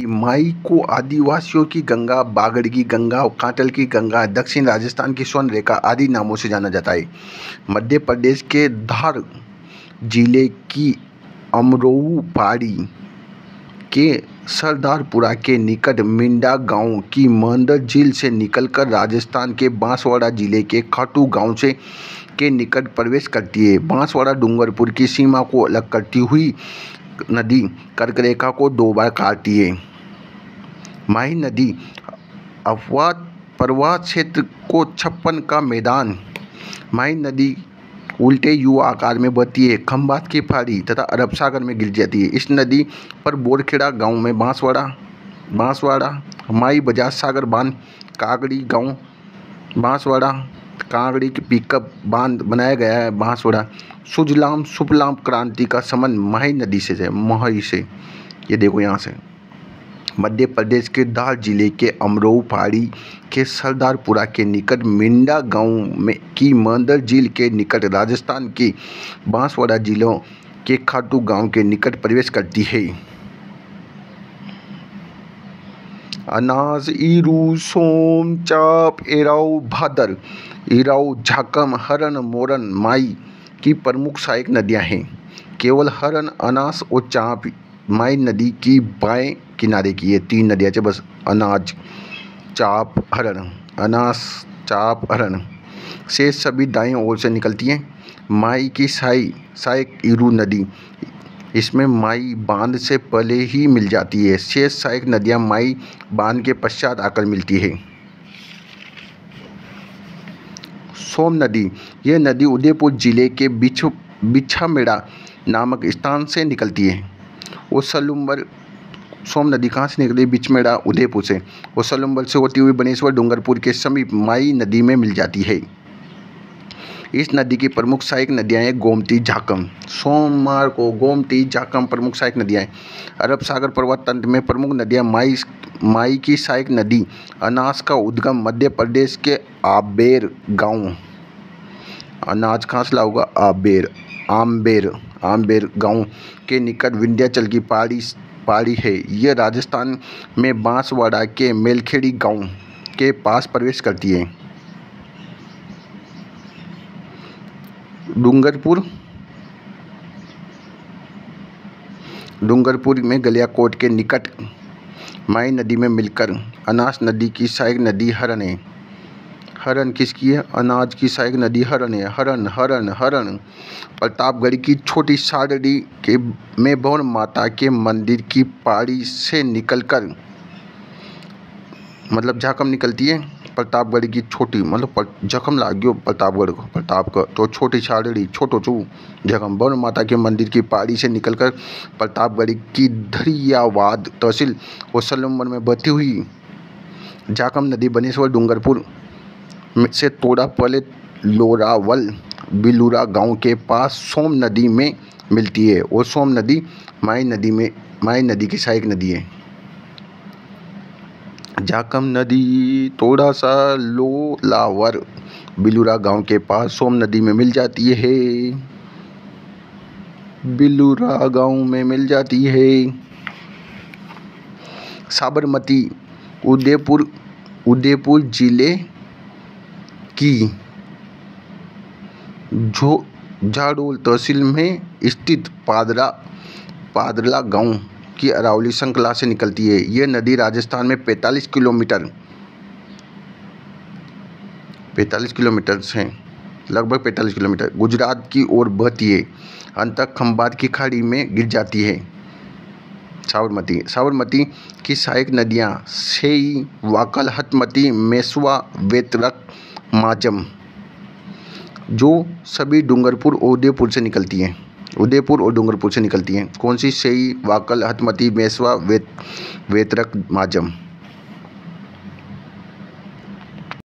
माई को आदिवासियों की गंगा, बागड़ की गंगा, कांटल की गंगा, दक्षिण राजस्थान की स्वर्ण रेखा आदि नामों से जाना जाता है। मध्य प्रदेश के धार जिले की अमरोऊ पहाड़ी के सरदारपुरा के निकट मिंडा गांव की मंदर झील से निकलकर राजस्थान के बांसवाड़ा जिले के खाटू गांव से के निकट प्रवेश करती है। बांसवाड़ा डूंगरपुर की सीमा को अलग करती हुई नदी कर्करेखा को दो बार काटती है। माही नदी अववाद प्रवाह क्षेत्र को 56 का मैदान। माही नदी उल्टे यू आकार में बहती है, खंभात की पहाड़ी तथा अरब सागर में गिर जाती है। इस नदी पर बोरखेड़ा गांव में बांसवाड़ा माई बजाज सागर बांध, कागड़ी गांव बांसवाड़ा कागड़ी की पिकअप बांध बनाया गया है। बांसवाड़ा सुजलाम सुफलाम क्रांति का संबंध माही नदी से है, माही से। ये देखो यहाँ से मध्य प्रदेश के धार जिले के अमरोऊ पहाड़ी के सरदारपुरा के निकट मिंडा गांव में की मंदर झील के निकट राजस्थान के बांसवाड़ा जिलों के खाटू गांव के निकट प्रवेश करती है। अनाज ईरू सोम चाप एराऊ भादर इराऊ झाकम हरन मोरन माई की प्रमुख सहायक नदियां हैं। केवल हरन अनास और चाप माई नदी की बाएं किनारे की है। 3 नदियाँ हैं बस, अनाज चाप हरन, अनास चाप हरन से सभी दाएं ओर से निकलती हैं। माई की सहायक ईरू नदी इसमें माई बांध से पहले ही मिल जाती है। शेष सहायक नदियां माई बांध के पश्चात आकर मिलती है। सोम नदी, यह नदी उदयपुर जिले के बिछामेड़ा नामक स्थान से निकलती है। ओसलुम्बर सोम नदी कहाँ से निकली? बिछमेड़ा उदयपुर से। ओसलुम्बर से होती हुई बनेश्वर डूंगरपुर के समीप माई नदी में मिल जाती है। इस नदी की प्रमुख सहायक नदियां हैं गोमती झाकम। सोमवार को गोमती झाकम प्रमुख सहायक नदियां हैं। अरब सागर पर्वत तंत्र में प्रमुख नदियां माई की सहायक नदी अनास का उद्गम मध्य प्रदेश के आबेर गांव, अनाज कहाँ से लाऊंगा? आम्बेर गांव के निकट विंध्याचल की पहाड़ी है। यह राजस्थान में बांसवाड़ा के मेलखेड़ी गांव के पास प्रवेश करती है। डूंगरपुर में गलियाकोट के निकट माई नदी में मिलकर अनास नदी की सहायक नदी हरन है। हरन किसकी है? अनाज की सहायक नदी हरन है। हरन प्रतापगढ़ की छोटी सादड़ी के में भवन माता के मंदिर की पहाड़ी से निकलकर मतलब झाकम निकलती है। प्रतापगढ़ की छोटी मतलब जखम लाग्यो प्रतापगढ़ को, प्रताप का तो छोटी सादड़ी छोटो चू जखम भवन माता के मंदिर की पहाड़ी से निकलकर प्रतापगढ़ की धरियावाद तहसील ओसलुम्बर में बहती हुई झाकम नदी बनेश्वर डूंगरपुर से थोड़ा पहले लोरावल बिलूरा गांव के पास सोम नदी में मिलती है। और सोम नदी माई नदी की सहायक नदी है। झाकम नदी थोड़ा सा लोलावर बिलूरा गांव के पास सोम नदी में मिल जाती है। बिलूरा गांव में मिल जाती है। साबरमती उदयपुर जिले की झाड़ोल तहसील में स्थित पादरला गांव की अरावली श्रृंखला से निकलती है। यह नदी राजस्थान में 45 किलोमीटर से लगभग 45 किलोमीटर गुजरात की ओर बहती है। अंततः खंभात की खाड़ी में गिर जाती है। साबरमती की सहायक नदियां सेई, वाकल, हतमती, मेसवा, वेतरक, माजम जो सभी डूंगरपुर और उदयपुर से निकलती हैं। उदयपुर और डूंगरपुर से निकलती हैं। कौन सी? सेई, वाकल, हतमती, मेसवा, वेतरक, माजम।